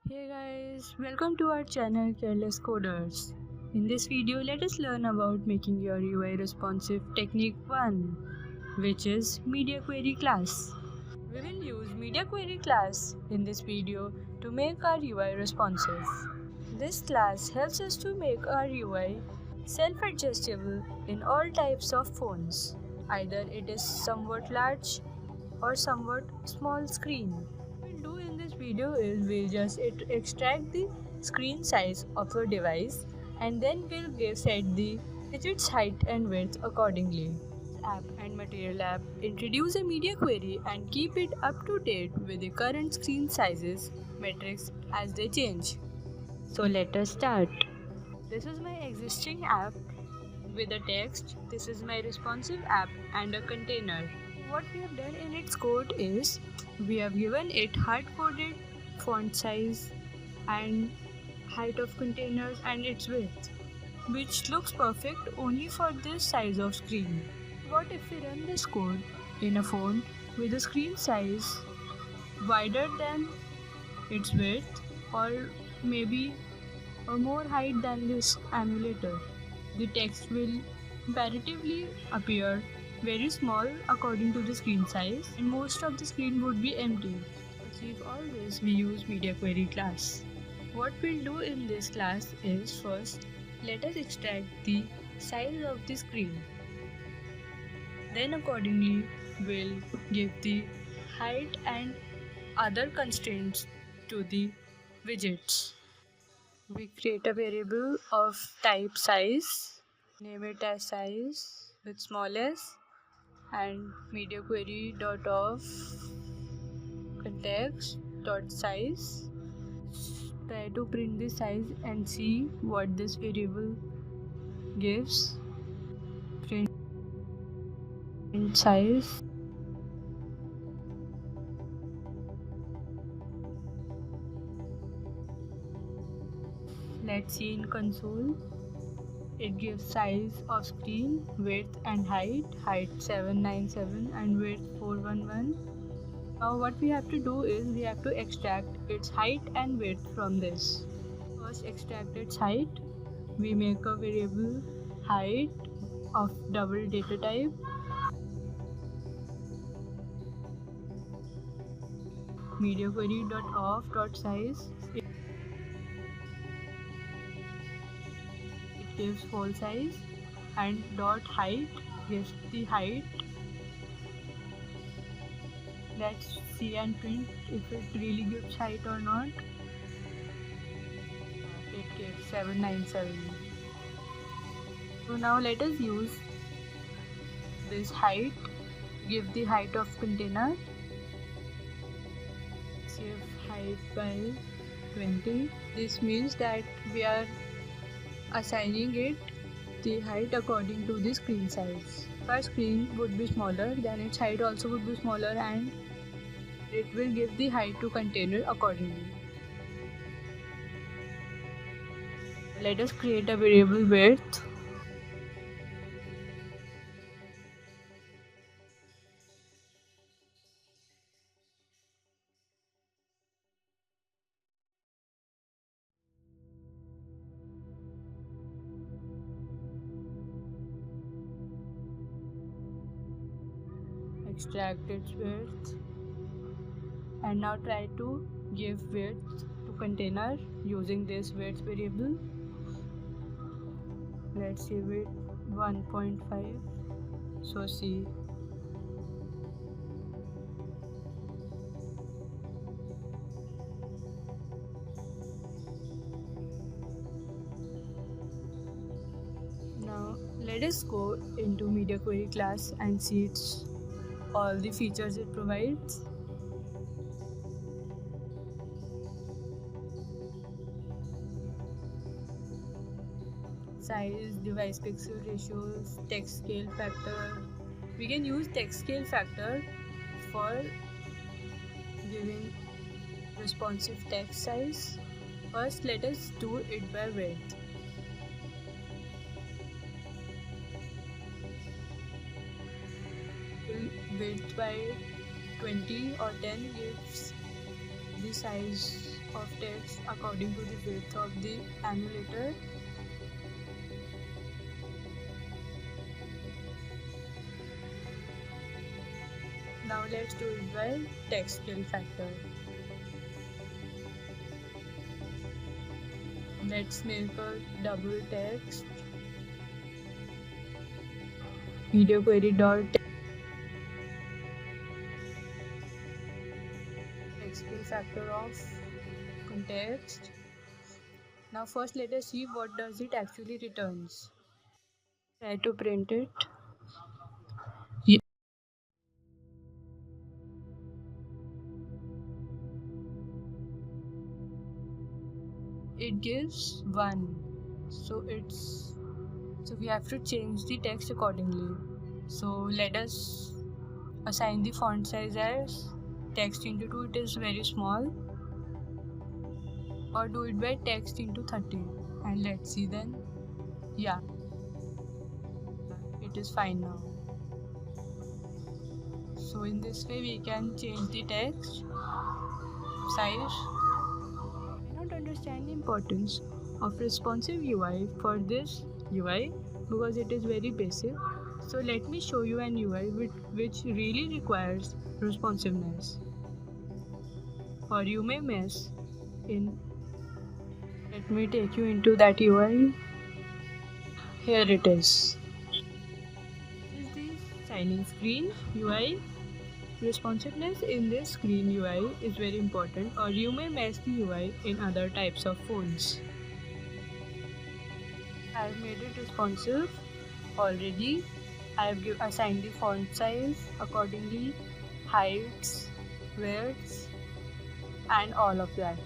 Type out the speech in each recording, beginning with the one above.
Hey guys, welcome to our channel Careless Coders. In this video, let us learn about making your UI responsive technique 1, which is Media Query class. We will use Media Query class in this video to make our UI responsive. This class helps us to make our UI self-adjustable in all types of phones. Either it is somewhat large or somewhat small screen. What we'll do in this video is we'll just extract the screen size of your device and then we'll set the widget's height and width accordingly. App and Material app introduce a media query and keep it up to date with the current screen sizes metrics as they change. So let us start. This is my existing app with a text. This is my responsive app and a container. What we have done in its code is we have given it hard-coded font size and height of containers and its width, which looks perfect only for this size of screen. What if we run this code in a phone with a screen size wider than its width or maybe a more height than this emulator? The text will comparatively appear very small according to the screen size and most of the screen would be empty. To achieve all this, we use Media Query class. What we'll do in this class is first let us extract the size of the screen. Then accordingly we'll give the height and other constraints to the widgets. We create a variable of type size, name it as size with small s, and media query dot of context dot size. Try to print the size and see what this variable gives. Print size. Let's see in console. It gives size of screen, width and height, height 797 and width 411. Now what we have to do is we have to extract its height and width from this. First extract its height. We make a variable height of double data type. Media query dot of dot size. It gives full size and dot height gives the height. Let's see and print if it really gives height or not. It gives 797. So now let us use this height. Give the height of container. Give height by 20. This means that we are assigning it the height according to the screen size. If our screen would be smaller, then its height also would be smaller and it will give the height to container accordingly. Let us create a variable width. Extract its width and now try to give width to container using this width variable. Let's give it 1.5. So see, now let us go into media query class and see all the features it provides. Size, device pixel ratios, text scale factor. We can use text scale factor for giving responsive text size. First, let us do it by width. Width by 20 or 10 gives the size of text according to the width of the emulator. Now let's do it by text scale factor. Let's make a double text media query dot text scale factor of context. Now first let us see what does it actually returns. Try to print it. It gives 1. So we have to change the text accordingly. So let us assign the font size as text into 2, it is very small, or do it by text into 30, and let's see then. Yeah, it is fine now. So in this way we can change the text size. I don't understand the importance of responsive UI for this UI because it is very basic. So let me show you an UI which really requires responsiveness, or you may mess in. Let me take you into that UI. Here it is. This is the signing screen UI. Responsiveness in this screen UI is very important, or you may mess the UI in other types of phones. I have made it responsive already. I have assigned the font size accordingly, heights, widths, and all of that.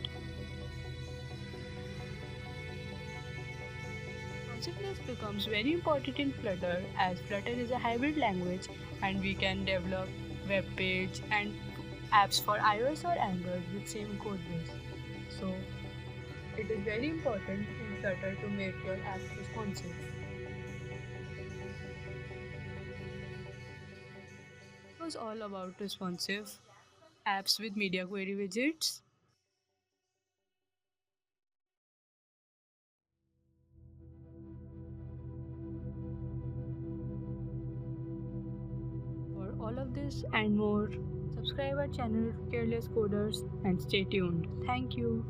Responsiveness becomes very important in Flutter as Flutter is a hybrid language and we can develop web page and apps for iOS or Android with same code base. So it is very important in Flutter to make your apps responsive. It was all about responsive apps with media query widgets. For all of this and more, subscribe our channel Careless Coders and stay tuned. Thank you.